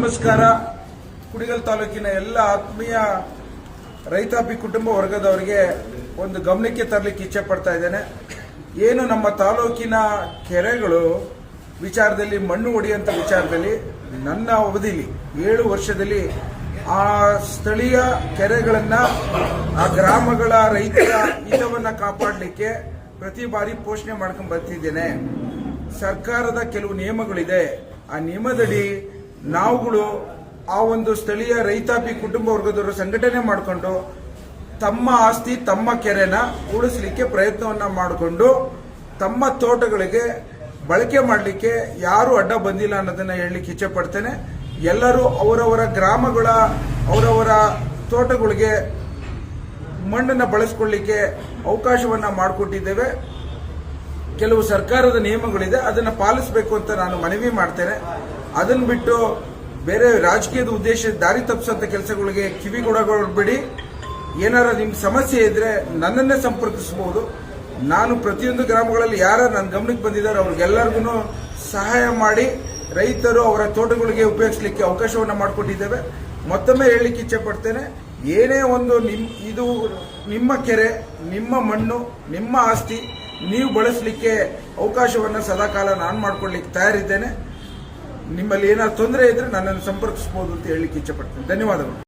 ನಮಸ್ಕಾರ. ಕುಣಿಗಲ್ ತಾಲೂಕಿನ ಎಲ್ಲ ಆತ್ಮೀಯ ರೈತಾಪಿ ಕುಟುಂಬ ವರ್ಗದವರಿಗೆ ಒಂದು ಗಮನಕ್ಕೆ ತರಲಿಕ್ಕೆ ಇಚ್ಛೆ ಪಡ್ತಾ ಇದ್ದೇನೆ. ಏನು ನಮ್ಮ ತಾಲೂಕಿನ ಕೆರೆಗಳು ವಿಚಾರದಲ್ಲಿ ಮಣ್ಣು ಹೊಡೆಯುವಂಥ ವಿಚಾರದಲ್ಲಿ ನನ್ನ ಅವಧಿಲಿ 7 ವರ್ಷದಲ್ಲಿ ಆ ಸ್ಥಳೀಯ ಕೆರೆಗಳನ್ನು ಆ ಗ್ರಾಮಗಳ ರೈತರ ಹಿತವನ್ನು ಕಾಪಾಡಲಿಕ್ಕೆ ಪ್ರತಿ ಬಾರಿ ಪೋಷಣೆ ಮಾಡ್ಕೊಂಡು ಬರ್ತಿದ್ದೇನೆ. ಸರ್ಕಾರದ ಕೆಲವು ನಿಯಮಗಳಿದೆ. ಆ ನಿಯಮದಡಿ ನಾವುಗಳು ಆ ಒಂದು ಸ್ಥಳೀಯ ರೈತಾಪಿ ಕುಟುಂಬ ವರ್ಗದವರು ಸಂಘಟನೆ ಮಾಡಿಕೊಂಡು ತಮ್ಮ ಆಸ್ತಿ ತಮ್ಮ ಕೆರೆನ ಉಳಿಸಲಿಕ್ಕೆ ಪ್ರಯತ್ನವನ್ನ ಮಾಡಿಕೊಂಡು ತಮ್ಮ ತೋಟಗಳಿಗೆ ಬಳಕೆ ಮಾಡಲಿಕ್ಕೆ ಯಾರು ಅಡ್ಡ ಬಂದಿಲ್ಲ ಅನ್ನೋದನ್ನ ಹೇಳಲಿಕ್ಕೆ ಇಚ್ಛೆ ಪಡ್ತೇನೆ. ಎಲ್ಲರೂ ಅವರವರ ಗ್ರಾಮಗಳ ಅವರವರ ತೋಟಗಳಿಗೆ ಮಣ್ಣನ್ನು ಬಳಸಿಕೊಳ್ಳಲಿಕ್ಕೆ ಅವಕಾಶವನ್ನ ಮಾಡಿಕೊಟ್ಟಿದ್ದೇವೆ. ಕೆಲವು ಸರ್ಕಾರದ ನಿಯಮಗಳಿದೆ, ಅದನ್ನು ಪಾಲಿಸಬೇಕು ಅಂತ ನಾನು ಮನವಿ ಮಾಡ್ತೇನೆ. ಅದನ್ನು ಬಿಟ್ಟು ಬೇರೆ ರಾಜಕೀಯದ ಉದ್ದೇಶ ದಾರಿ ತಪ್ಪಿಸುವಂತ ಕೆಲಸಗಳಿಗೆ ಕಿವಿಗೊಡಬೇಡಿ. ಏನಾರ ನಿಮ್ಗೆ ಸಮಸ್ಯೆ ಇದ್ರೆ ನನ್ನನ್ನೇ ಸಂಪರ್ಕಿಸಬಹುದು. ನಾನು ಪ್ರತಿಯೊಂದು ಗ್ರಾಮಗಳಲ್ಲಿ ಯಾರು ನನ್ನ ಗಮನಕ್ಕೆ ಬಂದಿದ್ದಾರೆ ಅವ್ರಿಗೆಲ್ಲರಿಗೂ ಸಹಾಯ ಮಾಡಿ ರೈತರು ಅವರ ತೋಟಗಳಿಗೆ ಉಪಯೋಗಿಸಲಿಕ್ಕೆ ಅವಕಾಶವನ್ನು ಮಾಡಿಕೊಟ್ಟಿದ್ದೇವೆ. ಮತ್ತೊಮ್ಮೆ ಹೇಳಲಿಕ್ಕೆ ಇಚ್ಛೆ ಪಡ್ತೇನೆ, ಏನೇ ಒಂದು ಇದು ನಿಮ್ಮ ಕೆರೆ, ನಿಮ್ಮ ಮಣ್ಣು, ನಿಮ್ಮ ಆಸ್ತಿ, ನೀವು ಬಳಸಲಿಕ್ಕೆ ಅವಕಾಶವನ್ನು ಸದಾಕಾಲ ನಾನು ಮಾಡಿಕೊಳ್ಳಿಕ್ಕೆ ತಯಾರಿದ್ದೇನೆ. ನಿಮ್ಮಲ್ಲಿ ಏನಾದ್ರು ತೊಂದರೆ ಇದ್ರೆ ನನ್ನನ್ನು ಸಂಪರ್ಕಿಸಬಹುದು ಅಂತ ಹೇಳಲಿಕ್ಕೆ ಇಚ್ಛೆ ಪಡ್ತೇನೆ. ಧನ್ಯವಾದಗಳು.